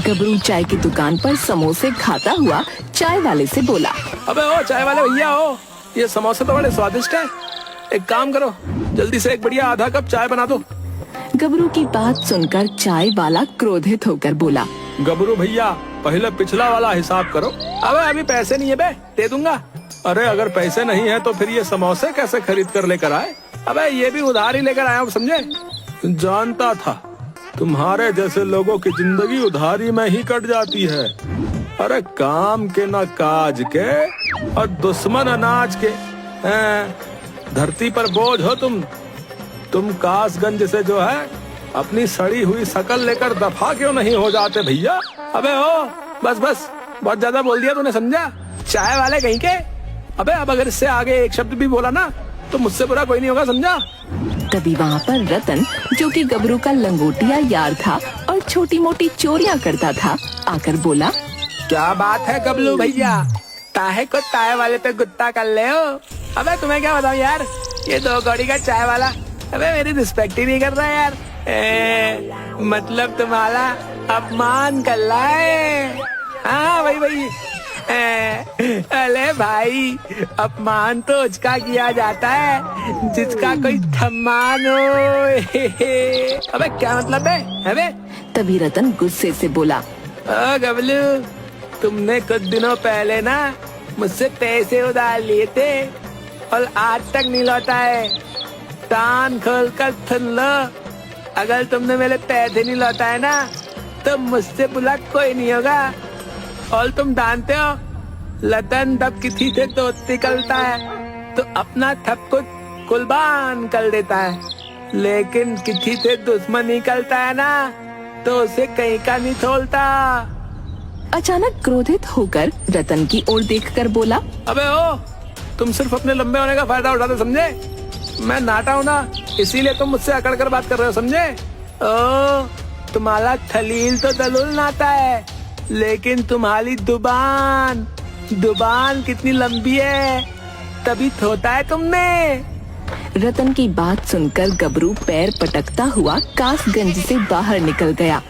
गबरू चाय की दुकान पर समोसे खाता हुआ चाय वाले से बोला, अबे ओ चाय वाले भैया ओ, ये समोसे तो बड़े स्वादिष्ट हैं। एक काम करो, जल्दी से एक बढ़िया आधा कप चाय बना दो। गबरू की बात सुनकर चाय वाला क्रोधित होकर बोला, गबरू भैया पहले पिछला वाला हिसाब करो। अबे अभी पैसे नहीं है बे, दे दूंगा। अरे अगर पैसे नहीं है तो फिर ये समोसे कैसे खरीद कर लेकर आए? अबे ये भी उधार ही लेकर आया हूँ, समझे? जानता था तुम्हारे जैसे लोगों की जिंदगी उधारी में ही कट जाती है। अरे काम के न काज के और दुश्मन अनाज के। धरती पर बोझ हो तुम कासगंज से जो है अपनी सड़ी हुई शकल लेकर दफा क्यों नहीं हो जाते भैया? अबे ओ बस बहुत ज्यादा बोल दिया तूने, समझा? चाय वाले कहीं के। अबे अब अगर इससे आगे एक शब्द भी बोला ना तो मुझसे बुरा कोई नहीं होगा, समझा? तभी वहाँ पर रतन, जो कि गबरू का लंगोटिया यार था और छोटी मोटी चोरियां करता था, आकर बोला, क्या बात है गबलू भैया, ताहे को चाय वाले पे गुत्ता कर ले हो? अबे तुम्हें क्या बताऊं यार, ये 2 कौड़ी का चाय वाला अबे मेरी रिस्पेक्ट ही नहीं कर रहा यार। मतलब तुम्हारा अपमान कर रहा है। हाँ वही। अरे भाई, अपमान तो उसका किया जाता है जिसका कोई सम्मान हो। अबे क्या मतलब है? अबे तभी रतन गुस्से से बोला, गबलू तुमने कुछ दिनों पहले ना मुझसे पैसे उधार लिए थे और आज तक नहीं लौटा है। कान खोल कर सुन लो, अगर तुमने मेरे पैसे नहीं लौटाए ना तो मुझसे बुरा कोई नहीं होगा। और तुम जानते हो लतन जब किसी से दोस्ती करता है तो अपना सब कुछ कुर्बान कर देता है, लेकिन किसी से दुश्मनी करता है ना तो उसे कहीं का नहीं छोड़ता। अचानक क्रोधित होकर रतन की ओर देखकर बोला, अबे ओ, तुम सिर्फ अपने लंबे होने का फायदा उठाते, समझे? मैं नाटा हूँ ना, इसीलिए तुम मुझसे अकड़ कर बात कर रहे हो, समझे? ओ तुम्हारा खलील तो दलूल नाता है, लेकिन तुम्हारी जुबान कितनी लंबी है, तभी थोता है तुमने। रतन की बात सुनकर गबरू पैर पटकता हुआ कासगंज से बाहर निकल गया।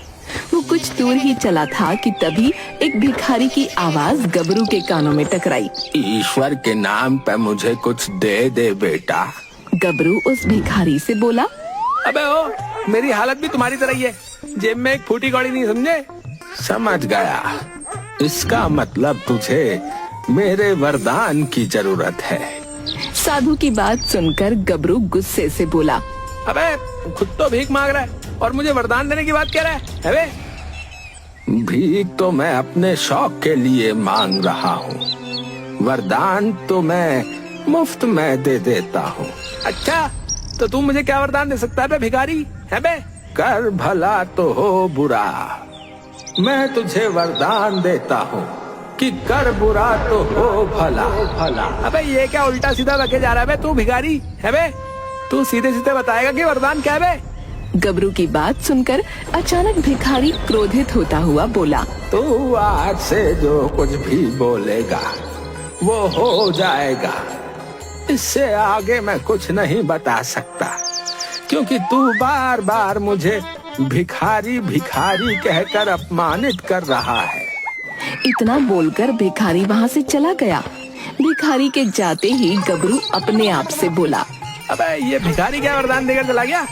वो कुछ दूर ही चला था कि तभी एक भिखारी की आवाज गबरू के कानों में टकराई। ईश्वर के नाम पे मुझे कुछ दे दे बेटा। गबरू उस भिखारी से बोला, अबे ओ, मेरी हालत भी तुम्हारी तरह ही है, जेब में एक फूटी कौड़ी नहीं, समझे? समझ गया, इसका मतलब तुझे मेरे वरदान की जरूरत है। साधु की बात सुनकर गबरू गुस्से से बोला, अबे खुद तो भीख मांग रहा है और मुझे वरदान देने की बात कह रहा है? अबे भीख तो मैं अपने शौक के लिए मांग रहा हूँ, वरदान तो मैं मुफ्त में दे देता हूँ। अच्छा, तो तू मुझे क्या वरदान दे सकता है बे भिखारी? है बे? कर भला तो हो बुरा, मैं तुझे वरदान देता हूँ कि कर बुरा तो हो भला। अबे ये क्या उल्टा सीधा बके जा रहा है बे तू भिखारी? है बे? तू सीधे सीधे बताएगा कि वरदान क्या है बे? गबरू की बात सुनकर अचानक भिखारी क्रोधित होता हुआ बोला, तू आज से जो कुछ भी बोलेगा वो हो जाएगा, इससे आगे मैं कुछ नहीं बता सकता, क्योंकि तू बार बार मुझे भिखारी भिखारी कहकर अपमानित कर रहा है। इतना बोलकर भिखारी वहाँ से चला गया। भिखारी के जाते ही गबरू अपने आप से बोला, अबे ये भिखारी क्या वरदान देकर चला गया?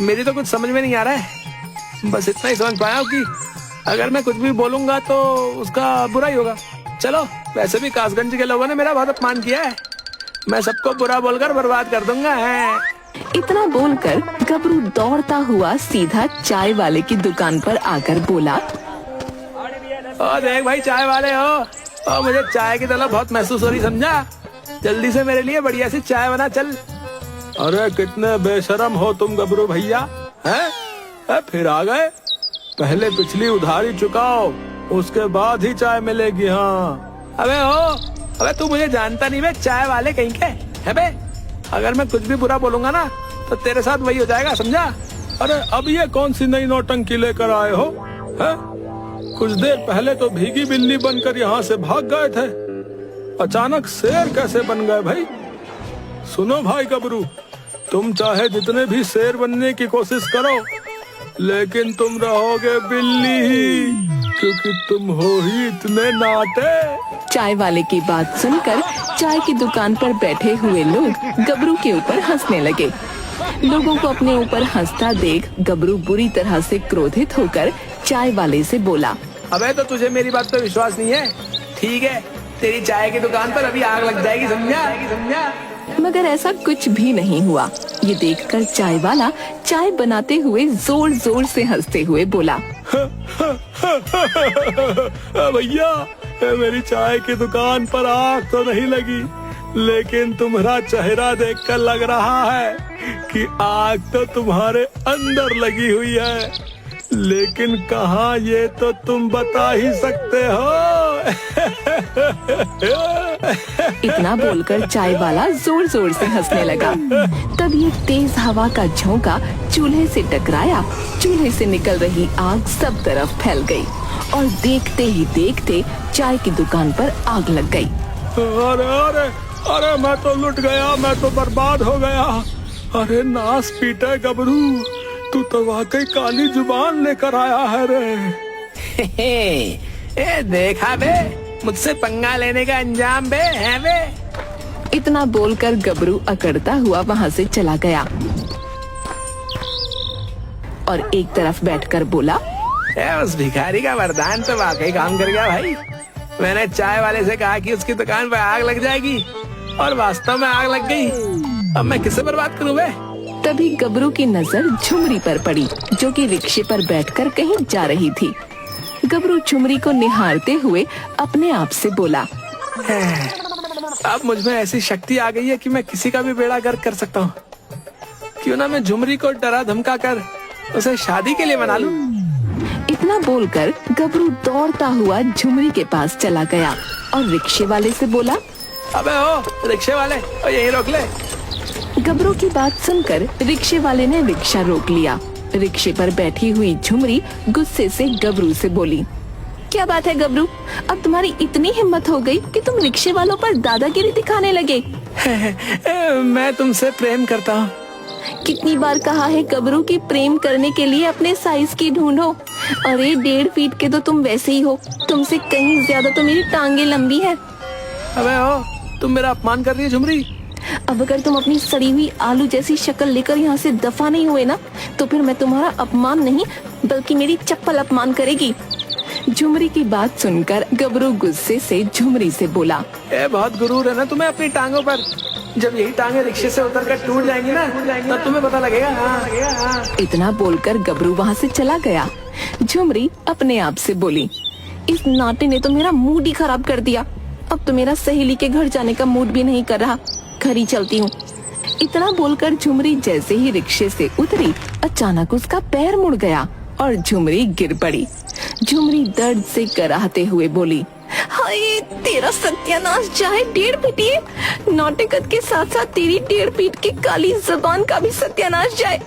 मेरी तो कुछ समझ में नहीं आ रहा है। बस इतना ही समझ पाया हूँ कि अगर मैं कुछ भी बोलूंगा तो उसका बुरा ही होगा। चलो, वैसे भी कासगंज के लोगों ने मेरा बहुत अपमान किया है, मैं सबको बुरा बोलकर बर्बाद कर दूंगा। है इतना बोलकर गबरू दौड़ता हुआ सीधा चाय वाले की दुकान पर आकर बोला, ओ देख भाई चाय वाले हो, और मुझे चाय की तलब बहुत महसूस हो रही, समझा? जल्दी से मेरे लिए बढ़िया सी चाय बना चल। अरे कितने बेशरम हो तुम गबरू भैया, हैं? फिर आ गए? पहले पिछली उधारी चुकाओ, उसके बाद ही चाय मिलेगी। हाँ अबे तू मुझे जानता नहीं बे, चाय वाले कहीं के? है बे? अगर मैं कुछ भी बुरा बोलूंगा ना तो तेरे साथ वही हो जाएगा, समझा? अरे अब ये कौन सी नई नौटंकी लेकर आए हो? है? कुछ देर पहले तो भीगी बिल्ली बनकर यहाँ से भाग गए थे, अचानक शेर कैसे बन गए भाई? सुनो भाई गबरू, तुम चाहे जितने भी शेर बनने की कोशिश करो, लेकिन तुम रहोगे बिल्ली ही। क्योंकि तुम हो ही इतने नाटे। चाय वाले की बात सुनकर चाय की दुकान पर बैठे हुए लोग गबरू के ऊपर हंसने लगे। लोगों को अपने ऊपर हंसता देख गबरू बुरी तरह से क्रोधित होकर चाय वाले से बोला, अबे तो तुझे मेरी बात पे विश्वास नहीं है? ठीक है, तेरी चाय की दुकान पर अभी आग लग जाएगी, समझा? मगर ऐसा कुछ भी नहीं हुआ। ये देखकर चाय वाला चाय बनाते हुए जोर जोर से हंसते हुए बोला, भैया मेरी चाय की दुकान पर आग तो नहीं लगी, लेकिन तुम्हारा चेहरा देखकर लग रहा है कि आग तो तुम्हारे अंदर लगी हुई है, लेकिन कहाँ ये तो तुम बता ही सकते हो। इतना बोलकर चाय वाला जोर जोर से हंसने लगा। तभी एक तेज हवा का झोंका चूल्हे से टकराया। चूल्हे से निकल रही आग सब तरफ फैल गई और देखते ही देखते चाय की दुकान पर आग लग गई। अरे अरे अरे, मैं तो लुट गया, मैं तो बर्बाद हो गया। अरे नास पीटे गबरू, तू तो वाकई काली जुबान लेकर आया है रे। ए देखा बे, मुझसे पंगा लेने का अंजाम बे है बे। इतना बोलकर गबरू अकड़ता हुआ वहाँ से चला गया और एक तरफ बैठकर बोला, उस भिखारी का वरदान तो वाकई काम कर गया भाई। मैंने चाय वाले से कहा कि उसकी दुकान पर आग लग जाएगी और वास्तव में आग लग गई। अब मैं किससे बर्बाद करूं बे? तभी गबरू की नजर झुमरी पर पड़ी, जो कि रिक्शे पर बैठकर कहीं जा रही थी। गबरू झुमरी को निहारते हुए अपने आप से बोला, अब मुझ में ऐसी शक्ति आ गई है कि मैं किसी का भी बेड़ा गर्क कर सकता हूँ। क्यों ना मैं झुमरी को डरा धमका कर उसे शादी के लिए मना लूं। इतना बोलकर गबरू दौड़ता हुआ झुमरी के पास चला गया और रिक्शे वाले से बोला, अबे ओ रिक्शे वाले, यहीं रोक ले। गबरू की बात सुनकर रिक्शे वाले ने रिक्शा रोक लिया। रिक्शे पर बैठी हुई झुमरी गुस्से से गबरू से बोली, क्या बात है गबरू, अब तुम्हारी इतनी हिम्मत हो गई कि तुम रिक्शे वालों पर दादागिरी दिखाने लगे। मैं तुमसे प्रेम करता हूँ। कितनी बार कहा है गबरू की प्रेम करने के लिए अपने साइज की ढूंढो। अरे 1.5 फीट के तो तुम वैसे ही हो, तुमसे कहीं ज्यादा तो मेरी टांगे लंबी है। अबे ओ, तुम मेरा अपमान कर रही है झुमरी। अब अगर तुम अपनी सड़ी हुई आलू जैसी शक्ल लेकर यहाँ से दफा नहीं हुए ना, तो फिर मैं तुम्हारा अपमान नहीं बल्कि मेरी चप्पल अपमान करेगी। झुमरी की बात सुनकर गबरू गुस्से से झुमरी से बोला, बहुत गुरूर है ना तुम्हें अपनी टांगों पर। जब यही टांगे रिक्शे से उतरकर टूट जाएंगी ना, तब तुम्हें पता लगेगा। हाँ। इतना बोलकर गबरू वहाँ से चला गया। झुमरी अपने आप से बोली, इस नाटे ने तो मेरा मूड ही खराब कर दिया। अब तो मेरा सहेली के घर जाने का मूड भी नहीं कर रहा, घर ही चलती हूँ। इतना बोलकर झुमरी जैसे ही रिक्शे से उतरी, अचानक उसका पैर मुड़ गया और झुमरी गिर पड़ी। झुमरी दर्द से कराहते हुए बोली, हाय तेरा सत्यानाश जाए 1.5 फीटिए। नाटकत के साथ साथ तेरी 1.5 फीट की काली जबान का भी सत्यानाश जाए।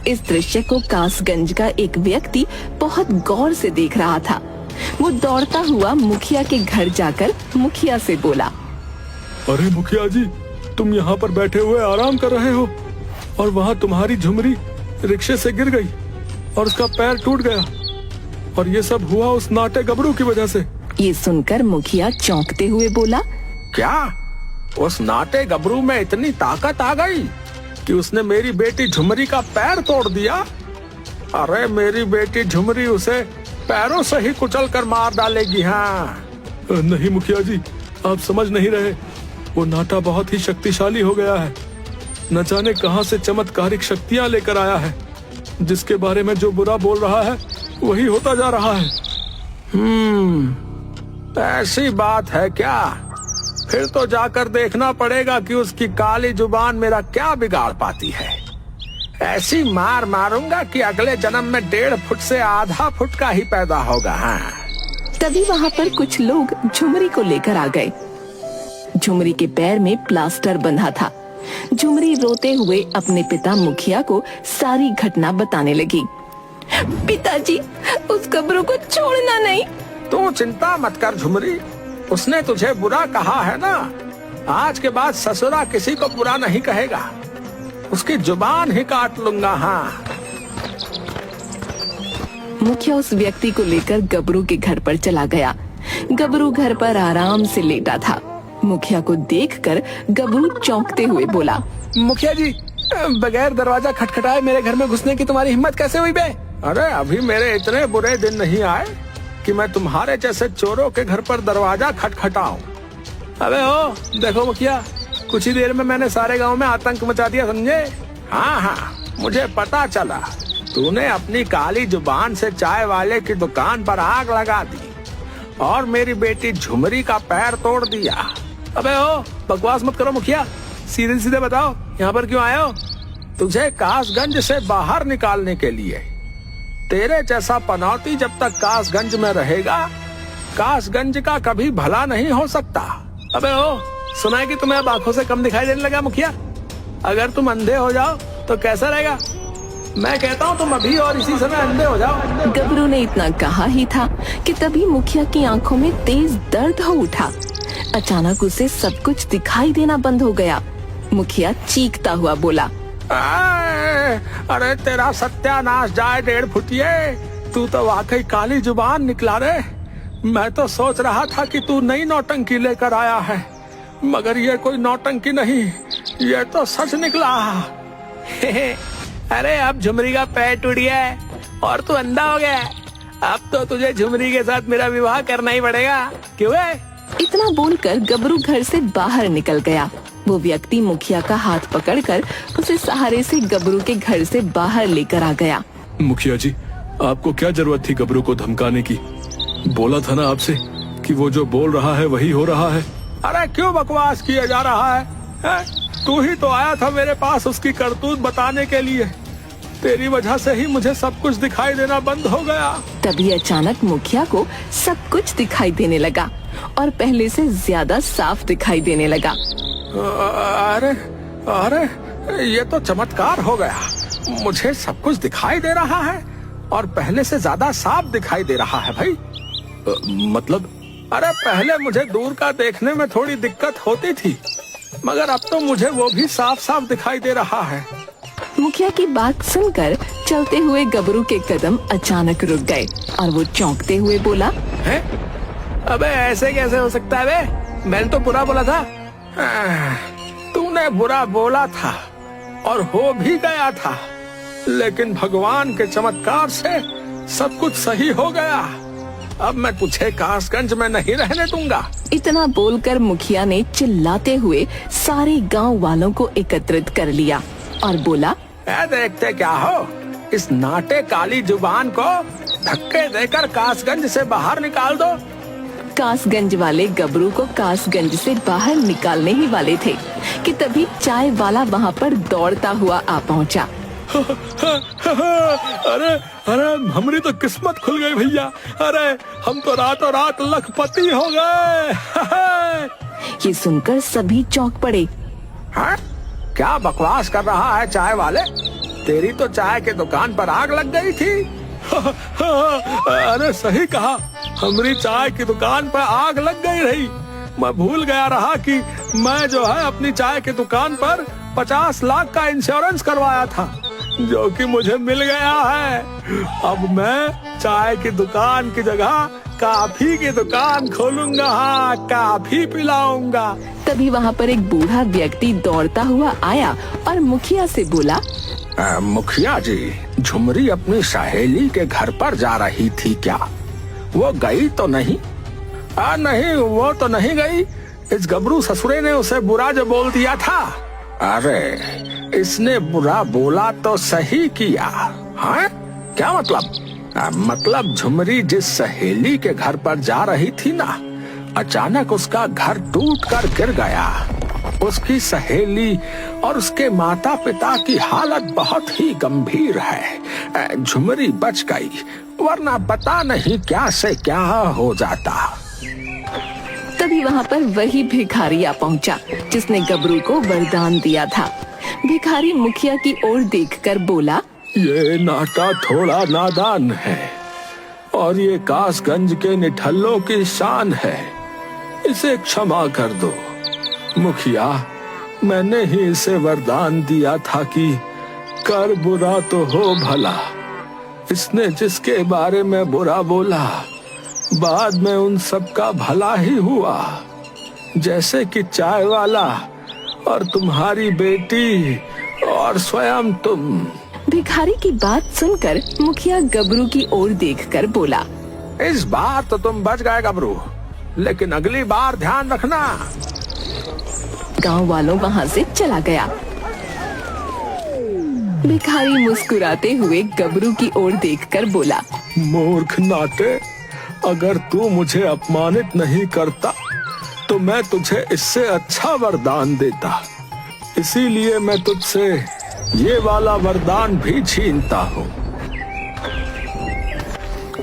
इस दृश्य को कासगंज का एक व्यक्ति बहुत गौर से देख रहा था। वो दौड़ता हुआ मुखिया के घर जाकर मुखिया से बोला, अरे मुखिया जी, तुम यहाँ पर बैठे हुए आराम कर रहे हो और वहाँ तुम्हारी झुमरी रिक्शे से गिर गई और उसका पैर टूट गया, और ये सब हुआ उस नाटे गबरू की वजह से। ये सुनकर मुखिया चौंकते हुए बोला, क्या उस नाटे गबरू में इतनी ताकत आ गई कि उसने मेरी बेटी झुमरी का पैर तोड़ दिया? अरे मेरी बेटी झुमरी उसे पैरों से ही कुचल कर मार डालेगी। हाँ नहीं मुखिया जी, आप समझ नहीं रहे। वो नाटा बहुत ही शक्तिशाली हो गया है। न जाने कहां से चमत्कारिक शक्तियां लेकर आया है। जिसके बारे में जो बुरा बोल रहा है वही होता जा रहा है। ऐसी बात है क्या? फिर तो जाकर देखना पड़ेगा कि उसकी काली जुबान मेरा क्या बिगाड़ पाती है। ऐसी मार मारूंगा कि अगले जन्म में 1.5 फुट से आधा फुट का ही पैदा होगा। हाँ। तभी वहाँ पर कुछ लोग झुमरी को लेकर आ गए। झुमरी के पैर में प्लास्टर बंधा था। झुमरी रोते हुए अपने पिता मुखिया को सारी घटना बताने लगी। पिताजी, उस गबरू को छोड़ना नहीं। तू चिंता मत कर झुमरी, उसने तुझे बुरा कहा है ना। आज के बाद ससुरा किसी को बुरा नहीं कहेगा, उसकी जुबान ही काट लूंगा। हाँ मुखिया उस व्यक्ति को लेकर गबरू के घर पर चला गया। गबरू घर पर आराम से लेटा था। मुखिया को देखकर गबरू चौंकते हुए बोला, मुखिया जी, बगैर दरवाजा खटखटाए मेरे घर में घुसने की तुम्हारी हिम्मत कैसे हुई बे? अरे अभी मेरे इतने बुरे दिन नहीं आए कि मैं तुम्हारे जैसे चोरों के घर पर दरवाजा खटखटाऊं। अबे ओ देखो मुखिया, कुछ ही देर में मैंने सारे गांव में आतंक मचा दिया, समझे? हाँ, मुझे पता चला। तूने अपनी काली जुबान से चाय वाले की दुकान पर आग लगा दी और मेरी बेटी झुमरी का पैर तोड़ दिया। अबे ओ बकवास मत करो मुखिया, सीधे सीधे बताओ यहाँ पर क्यों आए हो? तुझे कासगंज से बाहर निकालने के लिए। तेरे जैसा पनौती जब तक कासगंज में रहेगा, कासगंज का कभी भला नहीं हो सकता। अबे ओ, सुना है कि तुम्हें अब आंखों से कम दिखाई देने लगा मुखिया? अगर तुम अंधे हो जाओ तो कैसा रहेगा? मैं कहता हूँ तुम अभी और इसी समय अंधे हो जाओ। गबरू ने इतना कहा ही था कि तभी मुखिया की आंखों में तेज दर्द हो उठा। अचानक उसे सब कुछ दिखाई देना बंद हो गया। मुखिया चीखता हुआ बोला, अरे तेरा सत्यानाश जाए 1.5 फुटिये, तू तो वाकई काली जुबान निकला रे। मैं तो सोच रहा था कि तू नई नौटंकी लेकर आया है, मगर ये कोई नौटंकी नहीं, ये तो सच निकला। अरे अब झुमरी का पैर टूट गया है और तू अंधा हो गया है। अब तो तुझे झुमरी के साथ मेरा विवाह करना ही पड़ेगा, क्यों है? इतना बोलकर गबरू घर से बाहर निकल गया। वो व्यक्ति मुखिया का हाथ पकड़कर उसे सहारे से गबरू के घर से बाहर लेकर आ गया। मुखिया जी, आपको क्या जरूरत थी गबरू को धमकाने की? बोला था ना आपसे कि वो जो बोल रहा है वही हो रहा है। अरे क्यों बकवास किया जा रहा है? तू ही तो आया था मेरे पास उसकी करतूत बताने के लिए। तेरी वजह से ही मुझे सब कुछ दिखाई देना बंद हो गया। तभी अचानक मुखिया को सब कुछ दिखाई देने लगा और पहले से ज्यादा साफ दिखाई देने लगा। अरे अरे ये तो चमत्कार हो गया। मुझे सब कुछ दिखाई दे रहा है और पहले से ज्यादा साफ दिखाई दे रहा है भाई। मतलब? अरे पहले मुझे दूर का देखने में थोड़ी दिक्कत होती थी, मगर अब तो मुझे वो भी साफ साफ दिखाई दे रहा है। मुखिया की बात सुनकर चलते हुए गबरू के कदम अचानक रुक गए और वो चौंकते हुए बोला, है? अबे ऐसे कैसे हो सकता है बे? मैंने तो बुरा बोला था। तूने बुरा बोला था और हो भी गया था, लेकिन भगवान के चमत्कार से सब कुछ सही हो गया। अब मैं तुझे कासगंज में नहीं रहने दूंगा। इतना बोलकर मुखिया ने चिल्लाते हुए सारे गांव वालों को एकत्रित कर लिया और बोला, देखते क्या हो, इस नाटे काली जुबान को धक्के देकर कासगंज से बाहर निकाल दो। कासगंज वाले गबरू को कासगंज से बाहर निकालने ही वाले थे कि तभी चाय वाला वहाँ पर दौड़ता हुआ आ पहुँचा। अरे अरे हमारी तो किस्मत खुल गई भैया। अरे हम तो रातों रात लखपति हो गए। ये सुनकर सभी चौंक पड़े। हाँ? क्या बकवास कर रहा है चाय वाले? तेरी तो चाय के दुकान पर आग लग गई थी। अरे सही कहा, हमारी चाय की दुकान पर आग लग गई रही। मैं भूल गया रहा कि मैं जो है अपनी चाय की दुकान पर 50 लाख का इंश्योरेंस करवाया था, जो कि मुझे मिल गया है। अब मैं चाय की दुकान की जगह काफी की दुकान खोलूंगा। हाँ, काफी पिलाऊंगा। तभी वहाँ पर एक बूढ़ा व्यक्ति दौड़ता हुआ आया और मुखिया से बोला, मुखिया जी, झुमरी अपनी सहेली के घर पर जा रही थी क्या? वो गई तो नहीं? नहीं, वो तो नहीं गई। इस गबरू ससुरे ने उसे बुरा जो बोल दिया था। अरे इसने बुरा बोला तो सही किया। हाँ, क्या मतलब? मतलब झुमरी जिस सहेली के घर पर जा रही थी ना, अचानक उसका घर टूट कर गिर गया। उसकी सहेली और उसके माता पिता की हालत बहुत ही गंभीर है। झुमरी बच गई, वरना पता नहीं क्या से क्या हो जाता। तभी वहाँ पर वही भिखारी आ पहुँचा जिसने गबरू को वरदान दिया था। भिखारी मुखिया की ओर देखकर बोला, ये नाटा थोड़ा नादान है और ये कासगंज के निठल्लों की शान है, इसे क्षमा कर दो। मुखिया, मैंने ही इसे वरदान दिया था कि कर बुरा तो हो भला, इसने जिसके बारे में बुरा बोला, बाद में उन सब का भला ही हुआ, जैसे कि चाय वाला और तुम्हारी बेटी और स्वयं तुम। भिखारी की बात सुनकर मुखिया गबरू की ओर देखकर बोला, इस बार तो तुम बच गए गबरू, लेकिन अगली बार ध्यान रखना। गांव वालों वहां से चला गया। भिखारी मुस्कुराते हुए गबरू की ओर देखकर बोला, मूर्ख नाटे, अगर तू मुझे अपमानित नहीं करता तो मैं तुझे इससे अच्छा वरदान देता, इसीलिए मैं तुझसे ये वाला वरदान भी छीनता हूँ।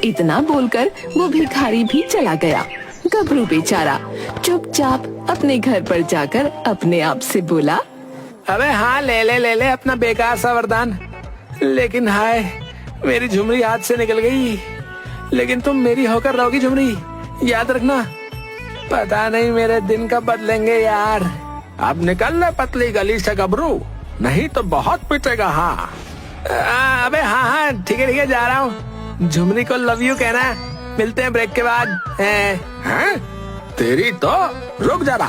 इतना बोलकर वो भिखारी भी चला गया। गबरू बेचारा चुपचाप अपने घर पर जाकर अपने आप से बोला, अबे हाँ, ले ले अपना बेकार सा वरदान। लेकिन हाय, मेरी झुमरी हाथ से निकल गई। लेकिन तुम मेरी होकर रहोगी झुमरी, याद रखना। पता नहीं मेरे दिन कब बदलेंगे यार। अब निकल ले पतली गली से गबरू, नहीं तो बहुत पिटेगा। हाँ अबे हाँ, ठीक है जा रहा हूँ। झुमरी को लव यू कहना। मिलते हैं ब्रेक के बाद। हैं? तेरी तो रुक जरा।